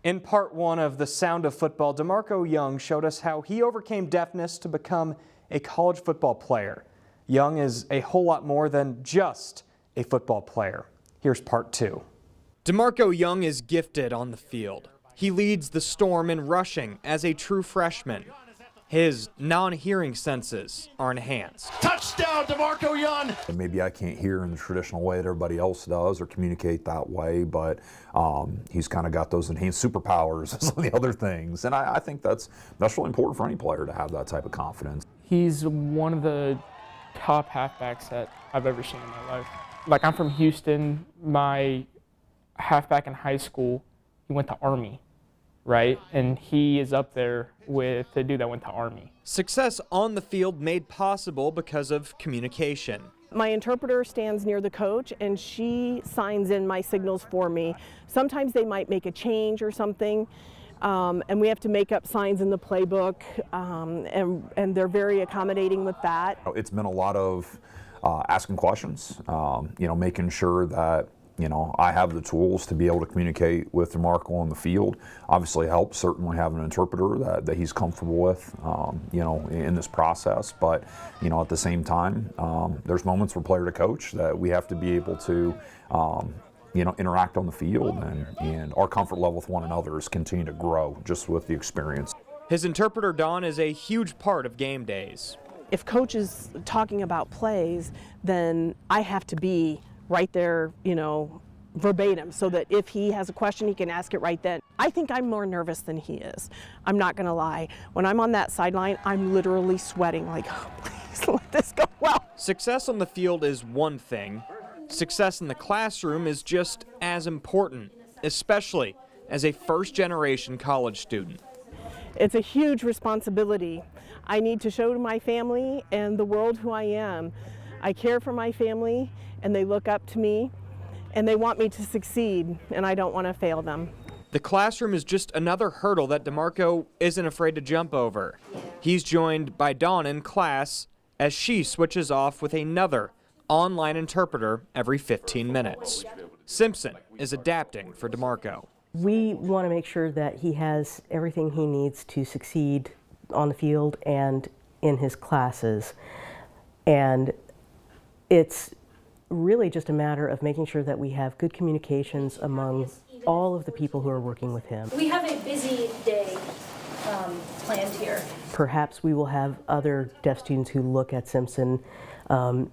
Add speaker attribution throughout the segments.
Speaker 1: In part one of The Sound of Football, Demarico Young showed us how he overcame deafness to become a college football player. Young is a whole lot more than just a football player. Here's part two. Demarico Young is gifted on the field. He leads the Storm in rushing as a true freshman. His non-hearing senses are enhanced.
Speaker 2: Touchdown, Demarico Young!
Speaker 3: Maybe I can't hear in the traditional way that everybody else does or communicate that way, but he's kind of got those enhanced superpowers and some of the other things. And I think that's really important for any player to have that type of confidence.
Speaker 4: He's one of the top halfbacks that I've ever seen in my life. Like, I'm from Houston. My halfback in high school, he went to Army, right? And he is up there with the dude that went to Army.
Speaker 1: Success on the field made possible because of communication.
Speaker 5: My interpreter stands near the coach and she signs in my signals for me. Sometimes they might make a change or something, and we have to make up signs in the playbook, and they're very accommodating with that.
Speaker 3: It's meant a lot of asking questions, making sure that I have the tools to be able to communicate with Demarico on the field. Obviously helps certainly have an interpreter that he's comfortable with, in this process. But, at the same time, there's moments for player to coach that we have to be able to, interact on the field, and our comfort level with one another is continue to grow just with the experience.
Speaker 1: His interpreter, Don, is a huge part of game days.
Speaker 5: If coach is talking about plays, then I have to be right there, verbatim, so that if he has a question, he can ask it right then. I think I'm more nervous than he is. I'm not gonna lie. When I'm on that sideline, I'm literally sweating like, oh, please let this go well.
Speaker 1: Success on the field is one thing. Success in the classroom is just as important, especially as a first-generation college student.
Speaker 5: It's a huge responsibility. I need to show to my family and the world who I am. I care for my family, and they look up to me, and they want me to succeed, and I don't want to fail them.
Speaker 1: The classroom is just another hurdle that Demarico isn't afraid to jump over. He's joined by Dawn in class as she switches off with another online interpreter every 15 minutes. Simpson is adapting for Demarico.
Speaker 6: We want to make sure that he has everything he needs to succeed on the field and in his classes. And it's really just a matter of making sure that we have good communications among all of the people who are working with him.
Speaker 7: We have a busy day planned here.
Speaker 6: Perhaps we will have other deaf students who look at Simpson,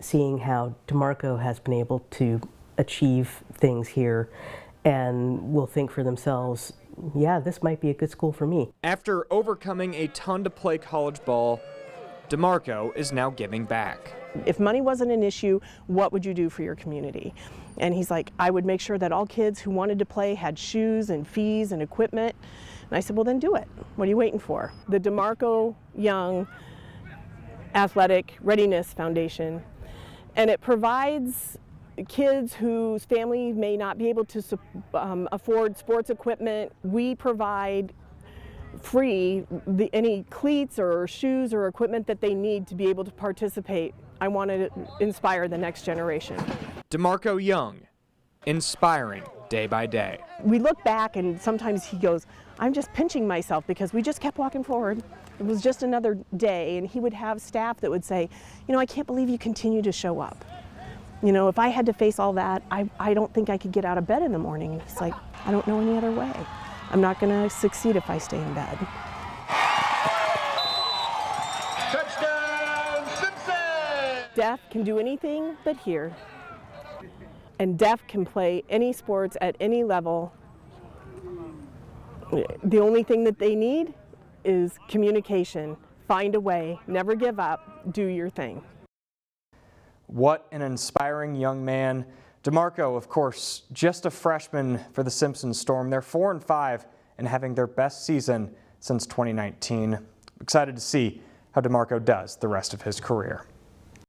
Speaker 6: seeing how Demarico has been able to achieve things here, and will think for themselves, yeah, this might be a good school for me.
Speaker 1: After overcoming a ton to play college ball, Demarico is now giving back.
Speaker 5: If money wasn't an issue, what would you do for your community? And he's like, I would make sure that all kids who wanted to play had shoes and fees and equipment. And I said, well, then do it. What are you waiting for? The Demarico Young Athletic Readiness Foundation. And it provides kids whose family may not be able to afford sports equipment. We provide free any cleats or shoes or equipment that they need to be able to participate. I want to inspire the next generation.
Speaker 1: Demarico Young, inspiring day by day.
Speaker 5: We look back and sometimes he goes, I'm just pinching myself because we just kept walking forward. It was just another day, and he would have staff that would say, I can't believe you continue to show up. If I had to face all that, I don't think I could get out of bed in the morning. And he's like, I don't know any other way. I'm not going to succeed if I stay in bed.
Speaker 2: Touchdown, Simpson!
Speaker 5: Deaf can do anything but hear. And deaf can play any sports at any level. The only thing that they need is communication. Find a way, never give up, do your thing.
Speaker 1: What an inspiring young man. Demarico, of course, just a freshman for the Simpson Storm. They're 4-5 and having their best season since 2019. Excited to see how Demarico does the rest of his career.